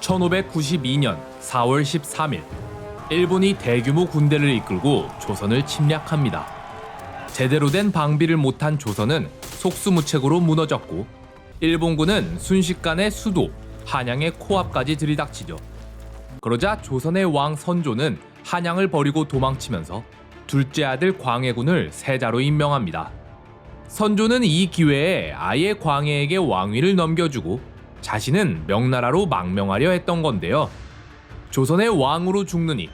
1592년 4월 13일, 일본이 대규모 군대를 이끌고 조선을 침략합니다. 제대로 된 방비를 못한 조선은 속수무책으로 무너졌고, 일본군은 순식간에 수도 한양의 코앞까지 들이닥치죠. 그러자 조선의 왕 선조는 한양을 버리고 도망치면서 둘째 아들 광해군을 세자로 임명합니다. 선조는 이 기회에 아예 광해에게 왕위를 넘겨주고 자신은 명나라로 망명하려 했던 건데요. 조선의 왕으로 죽느니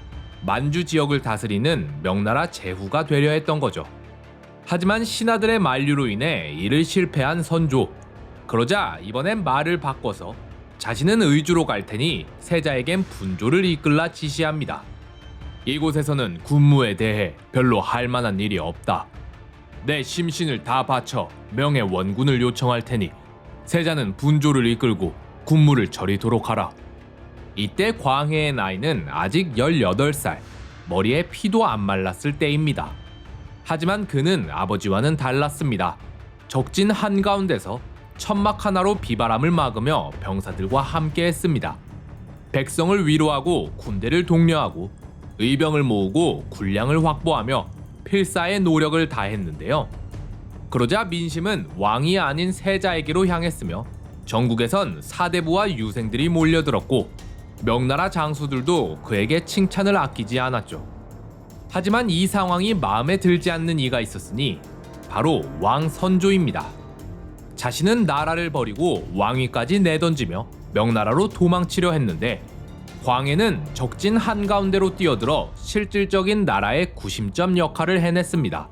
만주 지역을 다스리는 명나라 제후가 되려 했던 거죠. 하지만 신하들의 만류로 인해 이를 실패한 선조. 그러자 이번엔 말을 바꿔서 자신은 의주로 갈 테니 세자에겐 분조를 이끌라 지시합니다. 이곳에서는 군무에 대해 별로 할 만한 일이 없다. 내 심신을 다 바쳐 명예 원군을 요청할 테니 세자는 분조를 이끌고 군무를 처리도록 하라. 이때 광해의 나이는 아직 18살, 머리에 피도 안 말랐을 때입니다. 하지만 그는 아버지와는 달랐습니다. 적진 한가운데서 천막 하나로 비바람을 막으며 병사들과 함께 했습니다. 백성을 위로하고 군대를 독려하고 의병을 모으고 군량을 확보하며 필사의 노력을 다했는데요. 그러자 민심은 왕이 아닌 세자에게로 향했으며 전국에선 사대부와 유생들이 몰려들었고 명나라 장수들도 그에게 칭찬을 아끼지 않았죠. 하지만 이 상황이 마음에 들지 않는 이가 있었으니 바로 왕 선조입니다. 자신은 나라를 버리고 왕위까지 내던지며 명나라로 도망치려 했는데 광해는 적진 한가운데로 뛰어들어 실질적인 나라의 구심점 역할을 해냈습니다.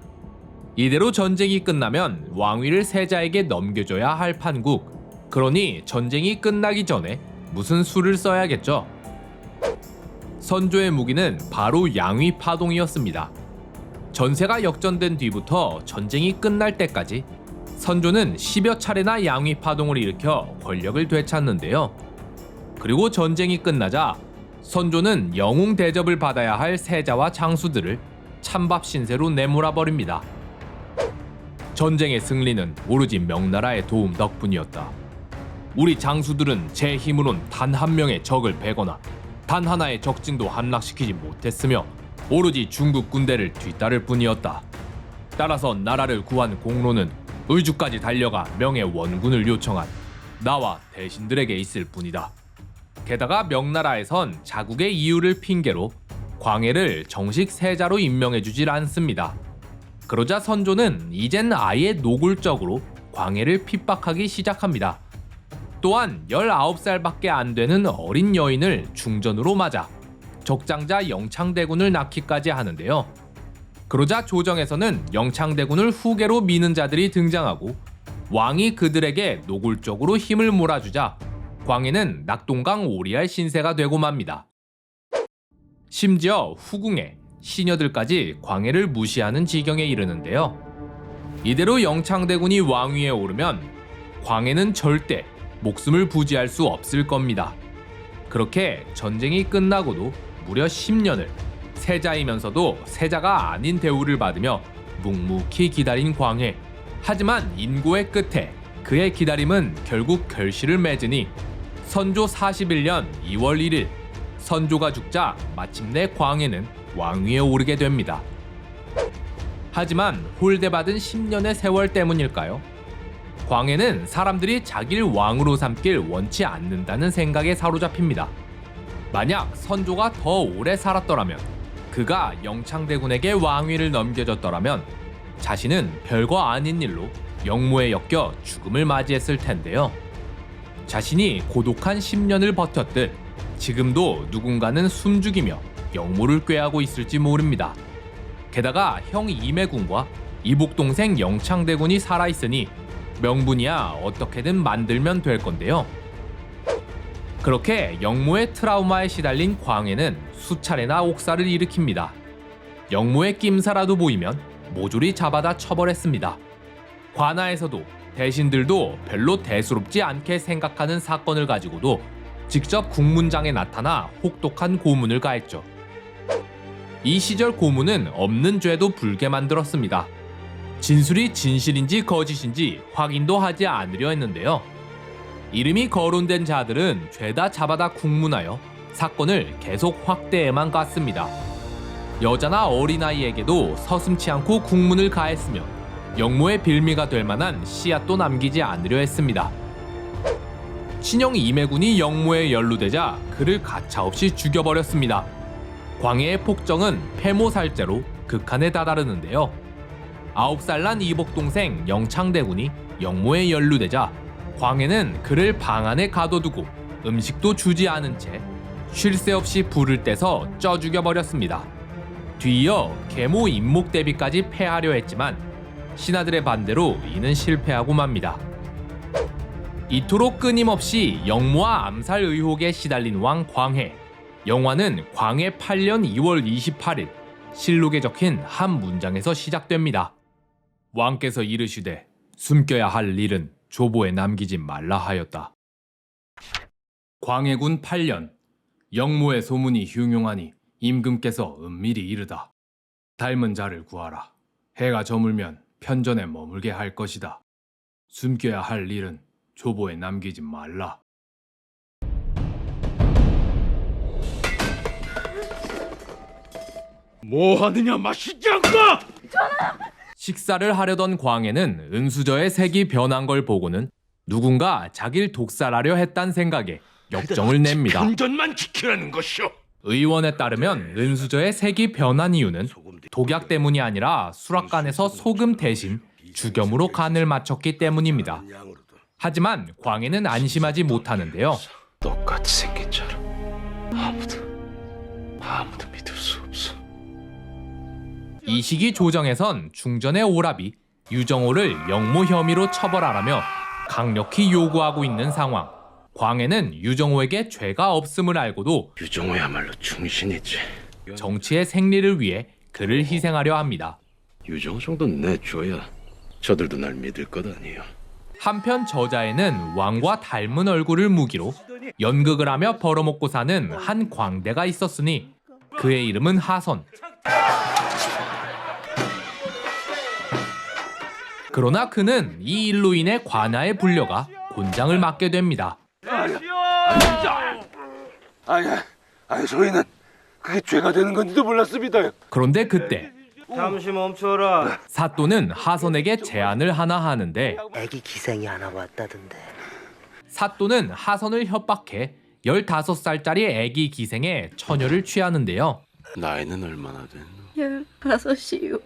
이대로 전쟁이 끝나면 왕위를 세자에게 넘겨줘야 할 판국. 그러니 전쟁이 끝나기 전에 무슨 수를 써야겠죠. 선조의 무기는 바로 양위 파동이었습니다. 전세가 역전된 뒤부터 전쟁이 끝날 때까지 선조는 10여 차례나 양위 파동을 일으켜 권력을 되찾는데요. 그리고 전쟁이 끝나자 선조는 영웅 대접을 받아야 할 세자와 장수들을 찬밥 신세로 내몰아 버립니다. 전쟁의 승리는 오로지 명나라의 도움 덕분이었다. 우리 장수들은 제 힘으론 단 한 명의 적을 베거나 단 하나의 적진도 함락시키지 못했으며 오로지 중국 군대를 뒤따를 뿐이었다. 따라서 나라를 구한 공로는 의주까지 달려가 명예 원군을 요청한 나와 대신들에게 있을 뿐이다. 게다가 명나라에선 자국의 이유를 핑계로 광해를 정식 세자로 임명해주질 않습니다. 그러자 선조는 이젠 아예 노골적으로 광해를 핍박하기 시작합니다. 또한 19살밖에 안 되는 어린 여인을 중전으로 맞아 적장자 영창대군을 낳기까지 하는데요. 그러자 조정에서는 영창대군을 후계로 미는 자들이 등장하고 왕이 그들에게 노골적으로 힘을 몰아주자 광해는 낙동강 오리알 신세가 되고 맙니다. 심지어 후궁의 시녀들까지 광해를 무시하는 지경에 이르는데요. 이대로 영창대군이 왕위에 오르면 광해는 절대 목숨을 부지할 수 없을 겁니다. 그렇게 전쟁이 끝나고도 무려 10년을 세자이면서도 세자가 아닌 대우를 받으며 묵묵히 기다린 광해. 하지만 인고의 끝에 그의 기다림은 결국 결실을 맺으니 선조 41년 2월 1일 선조가 죽자 마침내 광해는 왕위에 오르게 됩니다. 하지만 홀대받은 10년의 세월 때문일까요? 광해는 사람들이 자기를 왕으로 삼길 원치 않는다는 생각에 사로잡힙니다. 만약 선조가 더 오래 살았더라면, 그가 영창대군에게 왕위를 넘겨줬더라면 자신은 별거 아닌 일로 역모에 엮여 죽음을 맞이했을 텐데요. 자신이 고독한 10년을 버텼듯 지금도 누군가는 숨죽이며 역모를 꾀하고 있을지 모릅니다. 게다가 형 이매군과 이복동생 영창대군이 살아있으니 명분이야 어떻게든 만들면 될 건데요. 그렇게 역모의 트라우마에 시달린 광해는 수차례나 옥사를 일으킵니다. 역모의 낌사라도 보이면 모조리 잡아다 처벌했습니다. 관아에서도 대신들도 별로 대수롭지 않게 생각하는 사건을 가지고도 직접 국문장에 나타나 혹독한 고문을 가했죠. 이 시절 고문은 없는 죄도 불게 만들었습니다. 진술이 진실인지 거짓인지 확인도 하지 않으려 했는데요. 이름이 거론된 자들은 죄다 잡아다 국문하여 사건을 계속 확대해만 갔습니다. 여자나 어린아이에게도 서슴지 않고 국문을 가했으며 영모의 빌미가 될 만한 씨앗도 남기지 않으려 했습니다. 친형 이매군이 영모에 연루되자 그를 가차없이 죽여버렸습니다. 광해의 폭정은 폐모살제로 극한에 다다르는데요. 9살 난 이복동생 영창대군이 영모에 연루되자 광해는 그를 방 안에 가둬두고 음식도 주지 않은 채 쉴 새 없이 불을 떼서 쪄 죽여버렸습니다. 뒤이어 계모 임목대비까지 폐하려 했지만 신하들의 반대로 이는 실패하고 맙니다. 이토록 끊임없이 영모와 암살 의혹에 시달린 왕 광해. 영화는 광해 8년 2월 28일 실록에 적힌 한 문장에서 시작됩니다. 왕께서 이르시되 숨겨야 할 일은 조보에 남기지 말라 하였다. 광해군 8년 영모의 소문이 흉흉하니 임금께서 은밀히 이르다. 닮은 자를 구하라. 해가 저물면 편전에 머물게 할 것이다. 숨겨야 할 일은 조보에 남기지 말라. 뭐 하느냐 마시지 않까? 식사를 하려던 광해는 은수저의 색이 변한 걸 보고는 누군가 자기를 독살하려 했단 생각에 역정을 냅니다. 편전만 지키라는 것이오. 의원에 따르면 은수저의 색이 변한 이유는 독약 때문이 아니라 수락관에서 소금 대신 죽염으로 간을 맞췄기 때문입니다. 하지만 광해는 안심하지 못하는데요. 똑같이 생긴 자로 아무도 믿을 수 없어. 이 시기 조정에선 중전의 오랍이 유정호를 영모 혐의로 처벌하라며 강력히 요구하고 있는 상황. 광해는 유정호에게 죄가 없음을 알고도 유정호야말로 충신이지. 정치의 생리를 위해 그를 희생하려 합니다. 유정호 정도는 내줘야 저들도 날 믿을 것 아니요. 한편 저자에는 왕과 닮은 얼굴을 무기로 연극을 하며 벌어먹고 사는 한 광대가 있었으니 그의 이름은 하선. 그러나 그는 이 일로 인해 관아에 불려가 곤장을 맡게 됩니다. 아니 저희는 그게 죄가 되는 건지도 몰랐습니다. 그런데 그때 잠시 멈춰라. 사또는 하선에게 제안을 하나 하는데 애기 기생이 하나 왔다던데. 사또는 하선을 협박해 15살짜리 애기 기생에 처녀를 취하는데요. 나이는 얼마나 됐노? 15이요.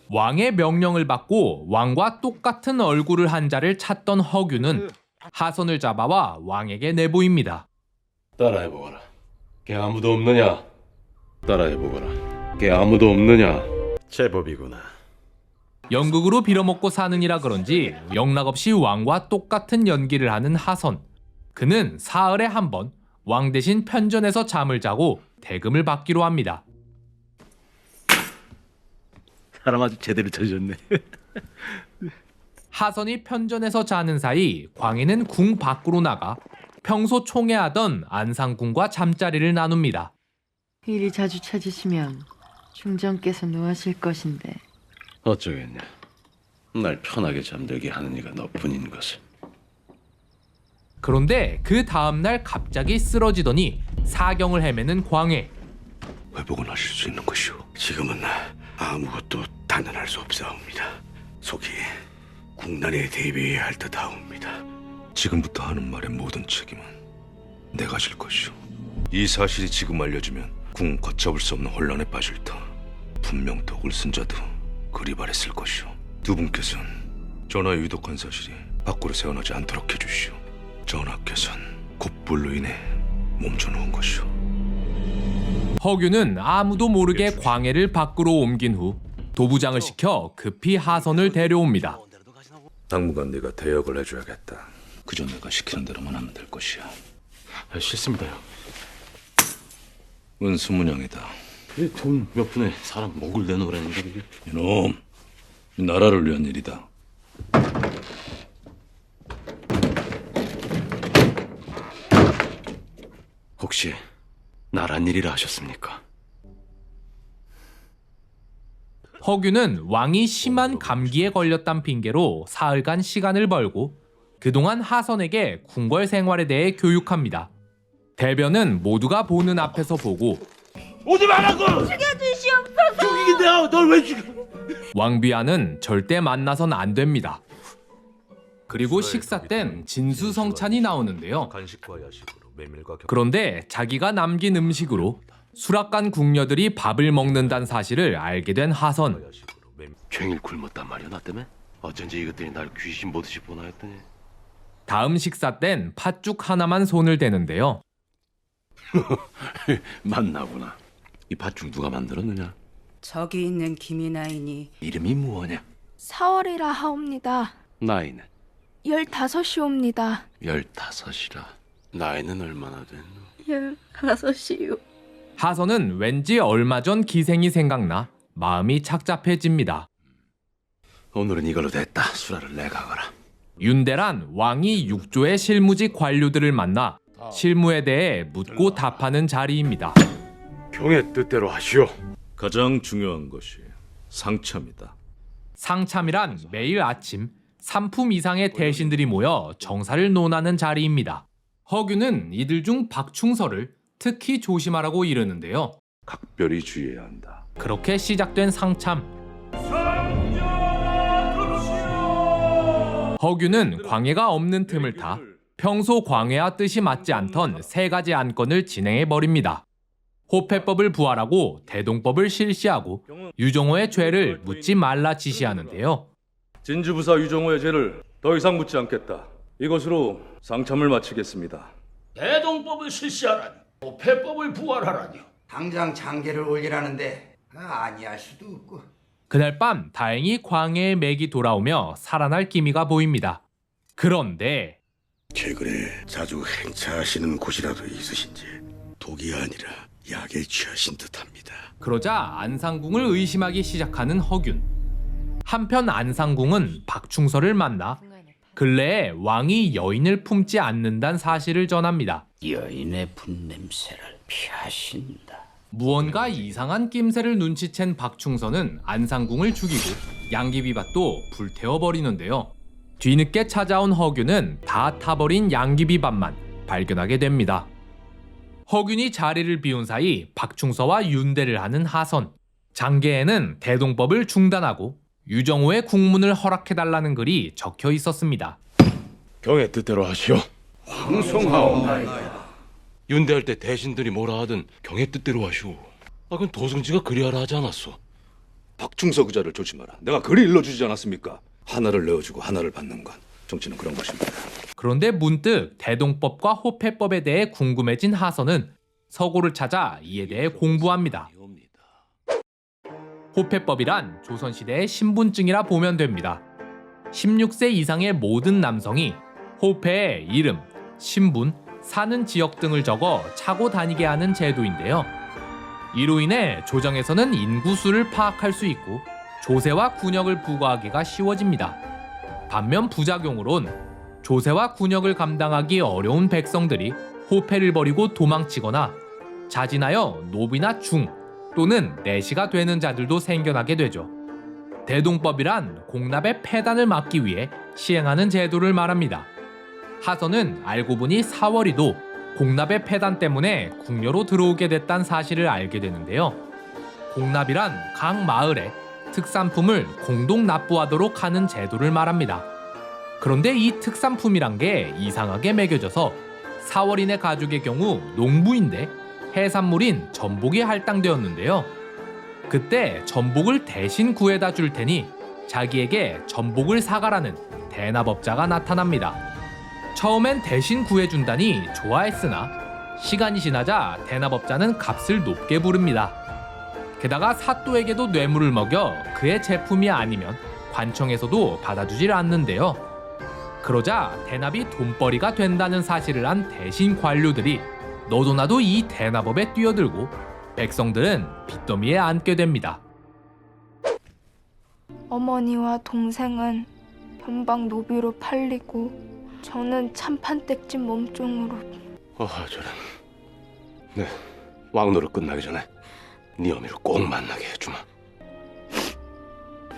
왕의 명령을 받고 왕과 똑같은 얼굴을 한 자를 찾던 허균은 하선을 잡아와 왕에게 내보입니다. 따라해보거라. 걔 아무도 없느냐? 따라해보거라. 걔 아무도 없느냐? 제법이구나. 연극으로 빌어먹고 사느니라 그런지 영락없이 왕과 똑같은 연기를 하는 하선. 그는 사흘에 한 번 왕 대신 편전에서 잠을 자고 대금을 받기로 합니다. 사람 아주 제대로 찾으셨네. 하선이 편전에서 자는 사이 광해는 궁 밖으로 나가 평소 총애하던 안상궁과 잠자리를 나눕니다. 일이 자주 찾으시면 중전께서 노하실 것인데. 어쩌겠냐. 날 편하게 잠들게 하는 이가 너뿐인 것을. 그런데 그 다음날 갑자기 쓰러지더니 사경을 헤매는 광해. 회복은 하실 수 있는 것이오. 지금은 아무것도 단언할 수 없사옵니다. 속이 국난에 대비해야 할 듯하옵니다. 지금부터 하는 말의 모든 책임은 내가 질 것이오. 이 사실이 지금 알려지면 궁 걷잡을 수 없는 혼란에 빠질 터. 분명 독을 쓴 자도 그리 바랬을 것이오. 두 분께서는 전하의 유독한 사실이 밖으로 새어나지 않도록 해주시오. 전하께서는 곧불로 인해 몸져놓은 것이오. 허균은 아무도 모르게 광해를 밖으로 옮긴 후 도부장을 시켜 급히 하선을 데려옵니다. 당분간 네가 대역을 해줘야겠다. 그저 내가 시키는 대로만 하면 될 것이야. 싫습니다요. 은수문양이다. 돈 몇 푼에 사람 목을 내놓으라는데 그게. 이놈, 이 나라를 위한 일이다. 혹시 나란 일이라 하셨습니까? 허균은 왕이 심한 감기에 걸렸단 핑계로 사흘간 시간을 벌고 그동안 하선에게 궁궐 생활에 대해 교육합니다. 대변은 모두가 보는 앞에서 보고 오지 말라고! 죽여주시옵소서! 죽이긴데 널 왜 죽여? 왕비아는 절대 만나선 안 됩니다. 그리고 식사 땐 진수성찬이 나오는데요. 간식과 야식으로 메밀과 그런데 자기가 남긴 음식으로 수락관 궁녀들이 밥을 먹는다는 사실을 알게 된 하선. 야식으로 메밀 종일 굶었단 말이야 나 때문에? 어쩐지 이것들이 날 귀신 보듯이 보나 했더니 다음 식사 땐 팥죽 하나만 손을 대는데요. 맞나구나. 이 팥죽 누가 만들었느냐? 저기 있는 김이나이니 이름이 무엇냐? 4월이라 하옵니다. 나이는? 15이옵니다. 15이라. 나이는 얼마나 됐노? 15이요. 하선은 왠지 얼마 전 기생이 생각나 마음이 착잡해집니다. 오늘은 이걸로 됐다. 수라를 내가 가라. 윤대란 왕이 육조의 실무직 관료들을 만나 실무에 대해 묻고 답하는 자리입니다. 경의 뜻대로 하시오. 가장 중요한 것이 상참이다. 상참이란 매일 아침 3품 이상의 대신들이 모여 정사를 논하는 자리입니다. 허균은 이들 중 박충서를 특히 조심하라고 이르는데요. 각별히 주의해야 한다. 그렇게 시작된 상참. 허균은 광해가 없는 틈을 타 평소 광해와 뜻이 맞지 않던 3가지 안건을 진행해버립니다. 호패법을 부활하고 대동법을 실시하고 유정호의 죄를 묻지 말라 지시하는데요. 진주부사 유정호의 죄를 더 이상 묻지 않겠다. 이것으로 상참을 마치겠습니다. 대동법을 실시하라니, 호패법을 부활하라니요. 당장 장계를 올리라는데 아니할 수도 없고. 그날 밤 다행히 광해의 맥이 돌아오며 살아날 기미가 보입니다. 그런데 최근에 자주 행차하시는 곳이라도 있으신지 독이 아니라 약에 취하신 듯합니다. 그러자 안상궁을 의심하기 시작하는 허균. 한편 안상궁은 박충서를 만나 근래에 왕이 여인을 품지 않는다는 사실을 전합니다. 여인의 분냄새를 피하신다. 무언가 이상한 낌새를 눈치챈 박충서는 안상궁을 죽이고 양귀비밭도 불태워버리는데요. 뒤늦게 찾아온 허균은 다 타버린 양귀비밭만 발견하게 됩니다. 허균이 자리를 비운 사이 박충서와 윤대를 하는 하선. 장계에는 대동법을 중단하고 유정호의 국문을 허락해달라는 글이 적혀 있었습니다. 경의 뜻대로 하시오. 황송하옵나이다. 윤대할 때 대신들이 뭐라 하든 경의 뜻대로 하시오. 그건 도승지가 그리하라 하지 않았소? 박충서 그자를 조심하라. 내가 글이 일러주지 않았습니까? 하나를 내어주고 하나를 받는 건 정치는 그런 것입니다. 그런데 문득 대동법과 호패법에 대해 궁금해진 하선은 서고를 찾아 이에 대해 공부합니다. 호패법이란 조선시대의 신분증이라 보면 됩니다. 16세 이상의 모든 남성이 호패에 이름, 신분, 사는 지역 등을 적어 차고 다니게 하는 제도인데요. 이로 인해 조정에서는 인구수를 파악할 수 있고 조세와 군역을 부과하기가 쉬워집니다. 반면 부작용으론 조세와 군역을 감당하기 어려운 백성들이 호패를 버리고 도망치거나 자진하여 노비나 중 또는 내시가 되는 자들도 생겨나게 되죠. 대동법이란 공납의 폐단을 막기 위해 시행하는 제도를 말합니다. 하선은 알고 보니 사월이도 공납의 폐단 때문에 궁녀로 들어오게 됐다는 사실을 알게 되는데요. 공납이란 각 마을에 특산품을 공동 납부하도록 하는 제도를 말합니다. 그런데 이 특산품이란 게 이상하게 매겨져서 사월인의 가족의 경우 농부인데 해산물인 전복이 할당되었는데요. 그때 전복을 대신 구해다 줄 테니 자기에게 전복을 사가라는 대납업자가 나타납니다. 처음엔 대신 구해준다니 좋아했으나 시간이 지나자 대납업자는 값을 높게 부릅니다. 게다가 사또에게도 뇌물을 먹여 그의 제품이 아니면 관청에서도 받아주질 않는데요. 그러자 대납이 돈벌이가 된다는 사실을 안 대신 관료들이 너도나도 이 대납업에 뛰어들고 백성들은 빚더미에 앉게 됩니다. 어머니와 동생은 변방 노비로 팔리고 저는 참판댁집 몸종으로. 저는 왕노릇 끝나기 전에 네 어미를 꼭 만나게 해주마.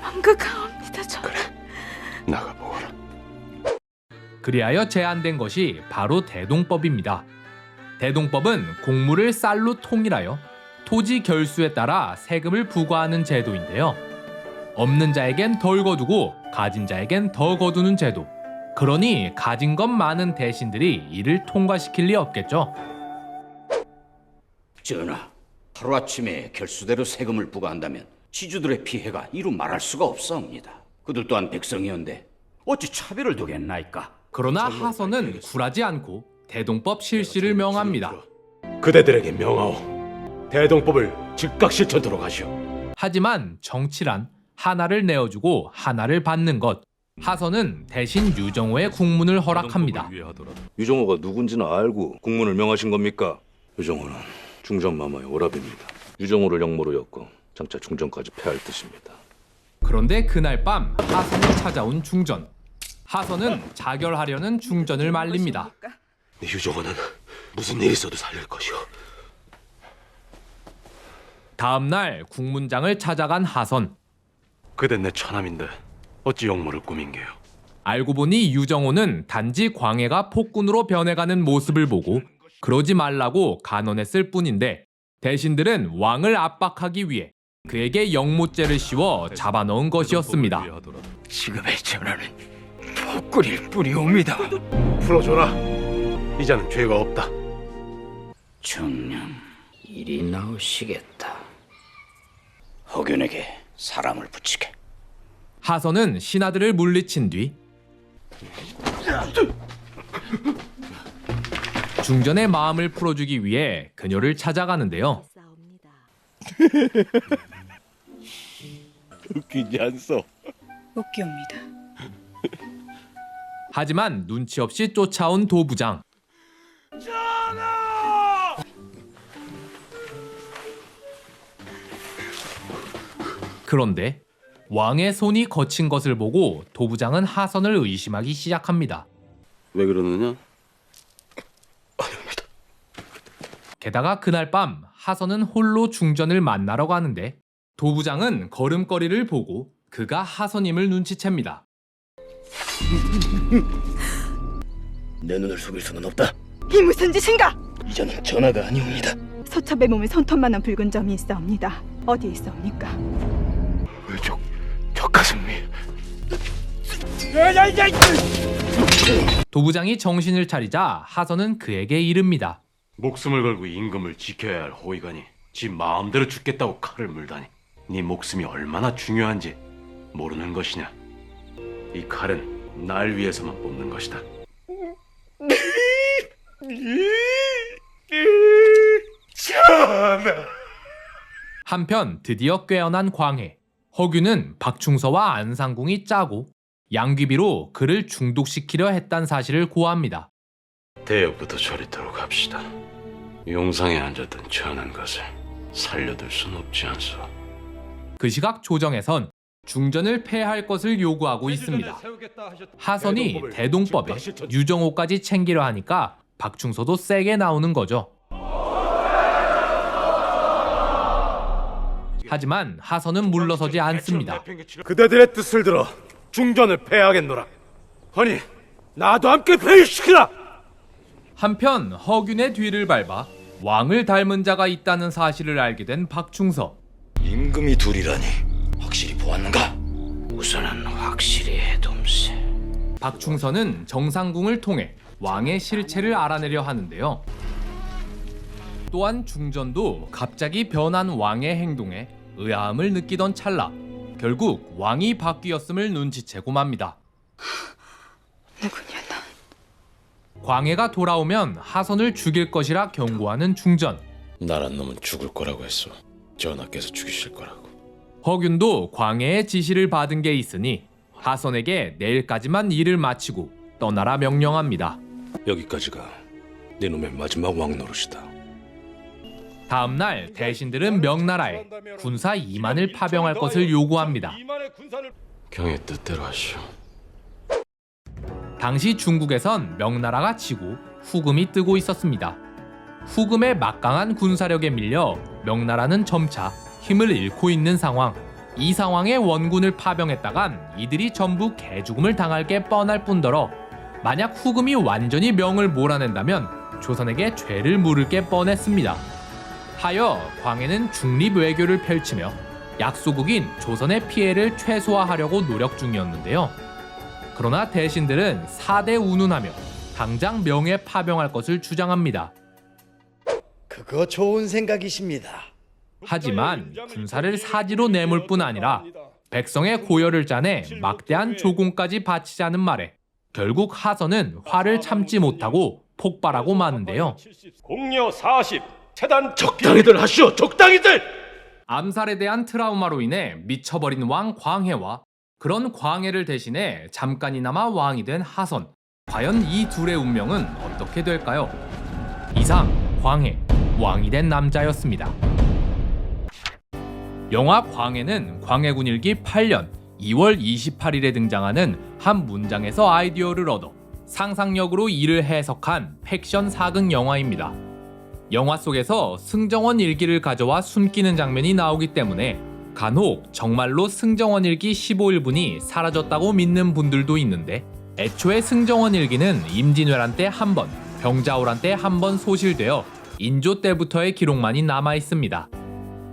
망극하옵니다. 전하. 나가보거라. 그리하여 제안된 것이 바로 대동법입니다. 대동법은 공물을 쌀로 통일하여 토지 결수에 따라 세금을 부과하는 제도인데요. 없는 자에겐 덜 거두고 가진 자에겐 더 거두는 제도. 그러니 가진 것 많은 대신들이 이를 통과시킬 리 없겠죠. 전하, 하루아침에 결수대로 세금을 부과한다면 지주들의 피해가 이루 말할 수가 없사옵니다. 그들 또한 백성이온데 어찌 차별을 두겠나이까? 그러나 하선은 굴하지 않고 대동법 실시를 명합니다. 그대들에게 명하오. 대동법을 즉각 실천토록 하시오. 하지만 정치란 하나를 내어주고 하나를 받는 것. 하선은 대신 유정호의 국문을 허락합니다. 유정호가 누군지는 알고 국문을 명하신 겁니까? 유정호는 중전마마의 오랍입니다. 유정호를 영모로 엮어 장차 중전까지 패할 뜻입니다. 그런데 그날 밤 하선을 찾아온 중전. 하선은 자결하려는 중전을 말립니다. 유정호는 무슨 일 있어도 살릴 것이오. 다음 날 국문장을 찾아간 하선. 그댄 내 처남인데 어찌 영모를 꾸민게요. 알고 보니 유정호는 단지 광해가 폭군으로 변해가는 모습을 보고 그러지 말라고 간언했을 뿐인데 대신들은 왕을 압박하기 위해 그에게 영모죄를 씌워 잡아넣은 것이었습니다. 지금의 전하는 폭군일 뿐이옵니다. 풀어줘라. 이자는 죄가 없다. 정녕 일이 나오시겠다. 허균에게 사람을 붙이게. 하선은 신하들을 물리친 뒤 중전의 마음을 풀어주기 위해 그녀를 찾아가는데요. 웃기지 않소? 웃기옵니다. 하지만 눈치 없이 쫓아온 도부장. 그런데 왕의 손이 거친 것을 보고 도부장은 하선을 의심하기 시작합니다. 왜 그러느냐? 게다가 그날 밤 하선은 홀로 중전을 만나러 가는데 도부장은 걸음걸이를 보고 그가 하선임을 눈치챕니다. 내 눈을 속일 수는 없다. 이 무슨 짓인가? 이자는 전하가 아니옵니다. 서첩의 몸에 손톱만한 붉은 점이 있사옵니다. 어디에 있사옵니까? 의족 격가슴이. 도부장이 정신을 차리자 하선은 그에게 이릅니다. 목숨을 걸고 임금을 지켜야 할 호위관이 지 마음대로 죽겠다고 칼을 물다니. 네 목숨이 얼마나 중요한지 모르는 것이냐. 이 칼은 날 위해서만 뽑는 것이다. 전하. 한편 드디어 꿰어난 광해. 허균은 박충서와 안상궁이 짜고 양귀비로 그를 중독시키려 했단 사실을 고합니다. 대역부터 저리도록 합시다. 용상에 앉았던 천한 것을 살려둘 순 없지 않소. 그 시각 조정에선 중전을 폐할 것을 요구하고 있습니다. 하선이 대동법에 유정호까지 챙기려 하니까 박충서도 세게 나오는 거죠. 하지만 하선은 물러서지 않습니다. 그대들의 뜻을 들어 중전을 폐하겠노라. 허니 나도 함께 폐위시키라. 한편 허균의 뒤를 밟아 왕을 닮은 자가 있다는 사실을 알게 된 박충서. 임금이 둘이라니 확실히 보았는가? 우선은 확실히 해둠세. 박충서는 정상궁을 통해 왕의 실체를 알아내려 하는데요. 또한 중전도 갑자기 변한 왕의 행동에 의아함을 느끼던 찰나 결국 왕이 바뀌었음을 눈치채고 맙니다. 누구냐 난. 광해가 돌아오면 하선을 죽일 것이라 경고하는 중전. 나란 놈은 죽을 거라고 했어. 전하께서 죽이실 거라고. 허균도 광해의 지시를 받은 게 있으니 하선에게 내일까지만 일을 마치고 떠나라 명령합니다. 여기까지가 네 놈의 마지막 왕노릇이다. 다음 날 대신들은 명나라에 군사 2만을 파병할 것을 요구합니다. 경의 뜻대로 하시오. 당시 중국에선 명나라가 지고 후금이 뜨고 있었습니다. 후금의 막강한 군사력에 밀려 명나라는 점차 힘을 잃고 있는 상황. 이 상황에 원군을 파병했다간 이들이 전부 개죽음을 당할 게 뻔할 뿐더러 만약 후금이 완전히 명을 몰아낸다면 조선에게 죄를 물을 게 뻔했습니다. 하여 광해는 중립 외교를 펼치며 약소국인 조선의 피해를 최소화하려고 노력 중이었는데요. 그러나 대신들은 사대 운운하며 당장 명에 파병할 것을 주장합니다. 그거 좋은 생각이십니다. 하지만 군사를 사지로 내몰 뿐 아니라 백성의 고열을 짜내 막대한 조공까지 바치자는 말에 결국 하선은 화를 참지 못하고 폭발하고 마는데요. 공려 40 재단 적당히들 하시오, 적당히들! 암살에 대한 트라우마로 인해 미쳐버린 왕 광해와 그런 광해를 대신해 잠깐이나마 왕이 된 하선. 과연 이 둘의 운명은 어떻게 될까요? 이상 광해, 왕이 된 남자였습니다. 영화 광해는 광해군 일기 8년 2월 28일에 등장하는 한 문장에서 아이디어를 얻어 상상력으로 이를 해석한 팩션 사극 영화입니다. 영화 속에서 승정원 일기를 가져와 숨기는 장면이 나오기 때문에 간혹 정말로 승정원 일기 15일분이 사라졌다고 믿는 분들도 있는데 애초에 승정원 일기는 임진왜란 때 한 번, 병자호란 때 한 번 소실되어 인조 때부터의 기록만이 남아 있습니다.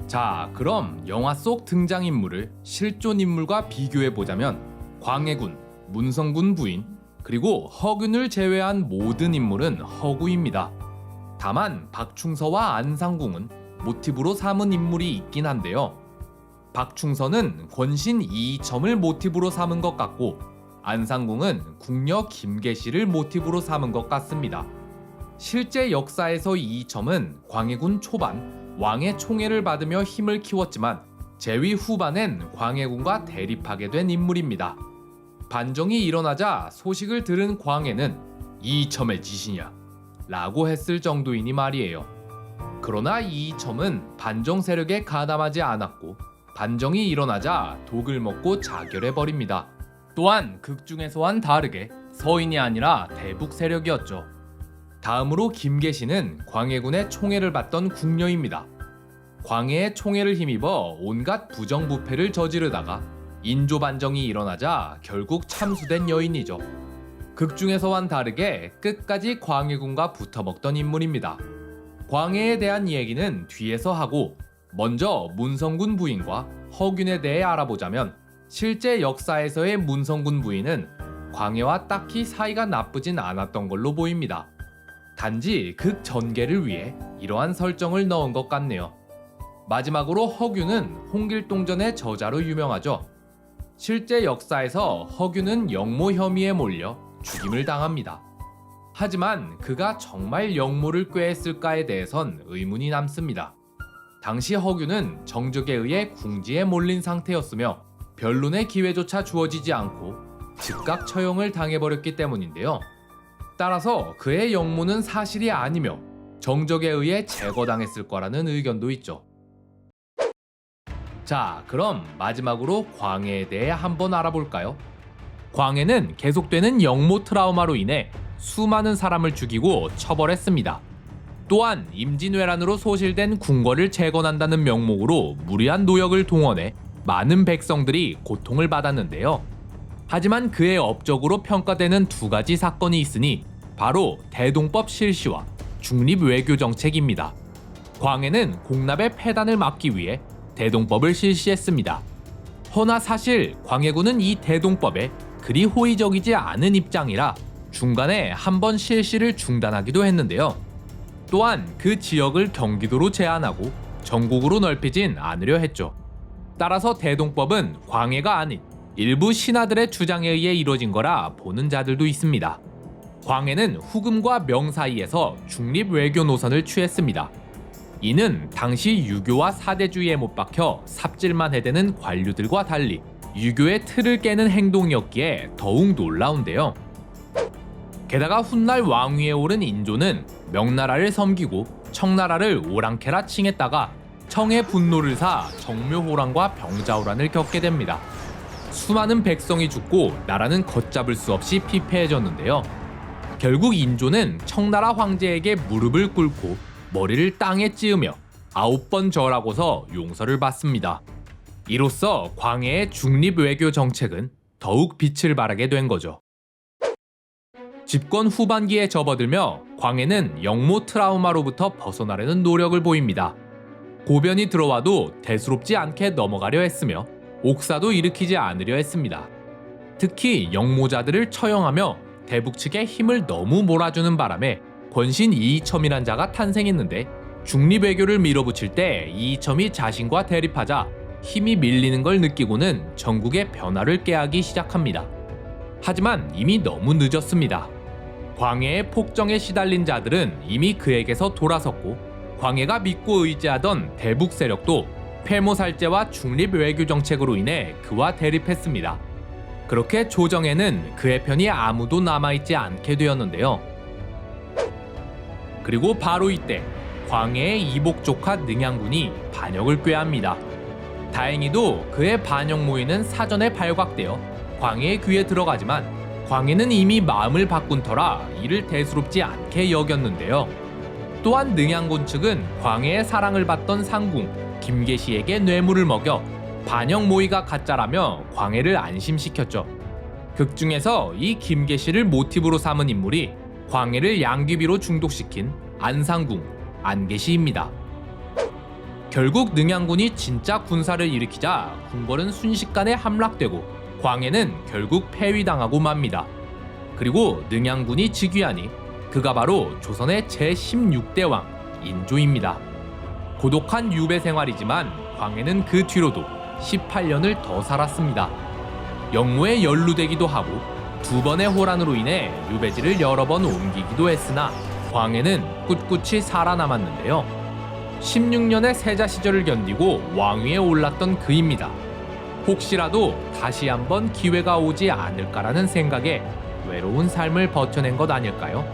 자, 그럼 영화 속 등장인물을 실존 인물과 비교해보자면 광해군, 문성군 부인, 그리고 허균을 제외한 모든 인물은 허구입니다. 다만 박충서와 안상궁은 모티브로 삼은 인물이 있긴 한데요. 박충서는 권신 이이첨을 모티브로 삼은 것 같고 안상궁은 궁녀 김계시를 모티브로 삼은 것 같습니다. 실제 역사에서 이이첨은 광해군 초반 왕의 총애를 받으며 힘을 키웠지만 재위 후반엔 광해군과 대립하게 된 인물입니다. 반정이 일어나자 소식을 들은 광해는 이이첨의 지시냐? 라고 했을 정도이니 말이에요. 그러나 이이첨은 반정 세력에 가담하지 않았고 반정이 일어나자 독을 먹고 자결해버립니다. 또한 극중에서와는 다르게 서인이 아니라 대북 세력이었죠. 다음으로 김계시는 광해군의 총애를 받던 궁녀입니다. 광해의 총애를 힘입어 온갖 부정부패를 저지르다가 인조 반정이 일어나자 결국 참수된 여인이죠. 극중에서와는 다르게 끝까지 광해군과 붙어먹던 인물입니다. 광해에 대한 이야기는 뒤에서 하고 먼저 문성군 부인과 허균에 대해 알아보자면 실제 역사에서의 문성군 부인은 광해와 딱히 사이가 나쁘진 않았던 걸로 보입니다. 단지 극 전개를 위해 이러한 설정을 넣은 것 같네요. 마지막으로 허균은 홍길동전의 저자로 유명하죠. 실제 역사에서 허균은 영모 혐의에 몰려 죽임을 당합니다. 하지만 그가 정말 영모를 꾀했을까에 대해선 의문이 남습니다. 당시 허균은 정적에 의해 궁지에 몰린 상태였으며 변론의 기회조차 주어지지 않고 즉각 처형을 당해버렸기 때문인데요. 따라서 그의 영모는 사실이 아니며 정적에 의해 제거당했을 거라는 의견도 있죠. 자, 그럼 마지막으로 광해에 대해 한번 알아볼까요? 광해는 계속되는 영모 트라우마로 인해 수많은 사람을 죽이고 처벌했습니다. 또한 임진왜란으로 소실된 궁궐을 재건한다는 명목으로 무리한 노역을 동원해 많은 백성들이 고통을 받았는데요. 하지만 그의 업적으로 평가되는 두 가지 사건이 있으니 바로 대동법 실시와 중립 외교 정책입니다. 광해는 공납의 폐단을 막기 위해 대동법을 실시했습니다. 허나 사실 광해군은 이 대동법에 그리 호의적이지 않은 입장이라 중간에 한번 실시를 중단하기도 했는데요. 또한 그 지역을 경기도로 제한하고 전국으로 넓히진 않으려 했죠. 따라서 대동법은 광해가 아닌 일부 신하들의 주장에 의해 이뤄진 거라 보는 자들도 있습니다. 광해는 후금과 명 사이에서 중립 외교 노선을 취했습니다. 이는 당시 유교와 사대주의에 못 박혀 삽질만 해대는 관료들과 달리 유교의 틀을 깨는 행동이었기에 더욱 놀라운데요. 게다가 훗날 왕위에 오른 인조는 명나라를 섬기고 청나라를 오랑캐라 칭했다가 청의 분노를 사 정묘호란과 병자호란을 겪게 됩니다. 수많은 백성이 죽고 나라는 걷잡을 수 없이 피폐해졌는데요. 결국 인조는 청나라 황제에게 무릎을 꿇고 머리를 땅에 찌으며 9번 절하고서 용서를 받습니다. 이로써 광해의 중립 외교 정책은 더욱 빛을 발하게 된 거죠. 집권 후반기에 접어들며 광해는 영모 트라우마로부터 벗어나려는 노력을 보입니다. 고변이 들어와도 대수롭지 않게 넘어가려 했으며 옥사도 일으키지 않으려 했습니다. 특히 영모자들을 처형하며 대북 측에 힘을 너무 몰아주는 바람에 권신 이이첨이란 자가 탄생했는데 중립 외교를 밀어붙일 때 이이첨이 자신과 대립하자 힘이 밀리는 걸 느끼고는 전국의 변화를 꾀하기 시작합니다. 하지만 이미 너무 늦었습니다. 광해의 폭정에 시달린 자들은 이미 그에게서 돌아섰고 광해가 믿고 의지하던 대북 세력도 폐모살제와 중립 외교 정책으로 인해 그와 대립했습니다. 그렇게 조정에는 그의 편이 아무도 남아있지 않게 되었는데요. 그리고 바로 이때 광해의 이복 조카 능양군이 반역을 꾀합니다. 다행히도 그의 반역 모의는 사전에 발각되어 광해의 귀에 들어가지만 광해는 이미 마음을 바꾼 터라 이를 대수롭지 않게 여겼는데요. 또한 능양군 측은 광해의 사랑을 받던 상궁 김계시에게 뇌물을 먹여 반역 모의가 가짜라며 광해를 안심시켰죠. 극 중에서 이 김계시를 모티브로 삼은 인물이 광해를 양귀비로 중독시킨 안상궁 안계시입니다. 결국 능양군이 진짜 군사를 일으키자 궁궐은 순식간에 함락되고 광해는 결국 패위당하고 맙니다. 그리고 능양군이 즉위하니 그가 바로 조선의 제16대 왕 인조입니다. 고독한 유배 생활이지만 광해는 그 뒤로도 18년을 더 살았습니다. 영모에 연루되기도 하고 2번의 호란으로 인해 유배지를 여러 번 옮기기도 했으나 광해는 꿋꿋이 살아남았는데요. 16년의 세자 시절을 견디고 왕위에 올랐던 그입니다. 혹시라도 다시 한번 기회가 오지 않을까라는 생각에 외로운 삶을 버텨낸 것 아닐까요?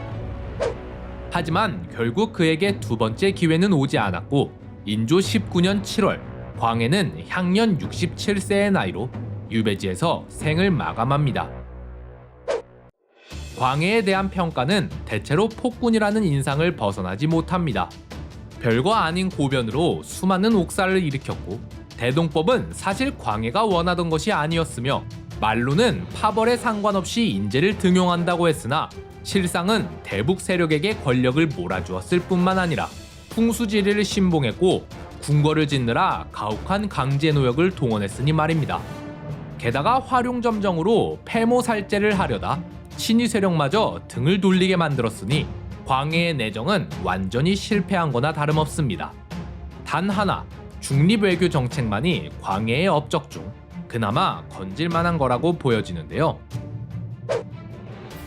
하지만 결국 그에게 두 번째 기회는 오지 않았고 인조 19년 7월 광해는 향년 67세의 나이로 유배지에서 생을 마감합니다. 광해에 대한 평가는 대체로 폭군이라는 인상을 벗어나지 못합니다. 별거 아닌 고변으로 수많은 옥사를 일으켰고 대동법은 사실 광해가 원하던 것이 아니었으며 말로는 파벌에 상관없이 인재를 등용한다고 했으나 실상은 대북 세력에게 권력을 몰아주었을 뿐만 아니라 풍수지리를 신봉했고 궁궐을 짓느라 가혹한 강제 노역을 동원했으니 말입니다. 게다가 활용점정으로 폐모살제를 하려다 친위 세력마저 등을 돌리게 만들었으니 광해의 내정은 완전히 실패한 거나 다름없습니다. 단 하나, 중립외교 정책만이 광해의 업적 중 그나마 건질만한 거라고 보여지는데요.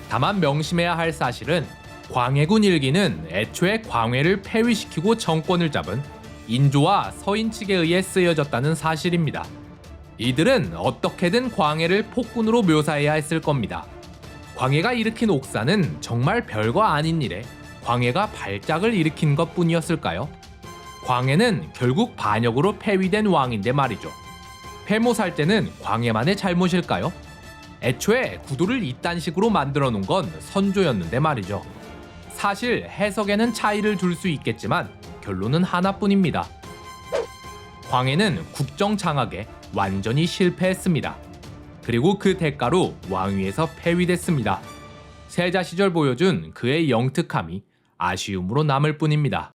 다만 명심해야 할 사실은 광해군 일기는 애초에 광해를 폐위시키고 정권을 잡은 인조와 서인 측에 의해 쓰여졌다는 사실입니다. 이들은 어떻게든 광해를 폭군으로 묘사해야 했을 겁니다. 광해가 일으킨 옥사는 정말 별거 아닌 일에 광해가 발작을 일으킨 것뿐이었을까요? 광해는 결국 반역으로 폐위된 왕인데 말이죠. 폐모살제는 광해만의 잘못일까요? 애초에 구도를 이딴 식으로 만들어 놓은 건 선조였는데 말이죠. 사실 해석에는 차이를 둘 수 있겠지만 결론은 하나뿐입니다. 광해는 국정 장악에 완전히 실패했습니다. 그리고 그 대가로 왕위에서 폐위됐습니다. 세자 시절 보여준 그의 영특함이 아쉬움으로 남을 뿐입니다.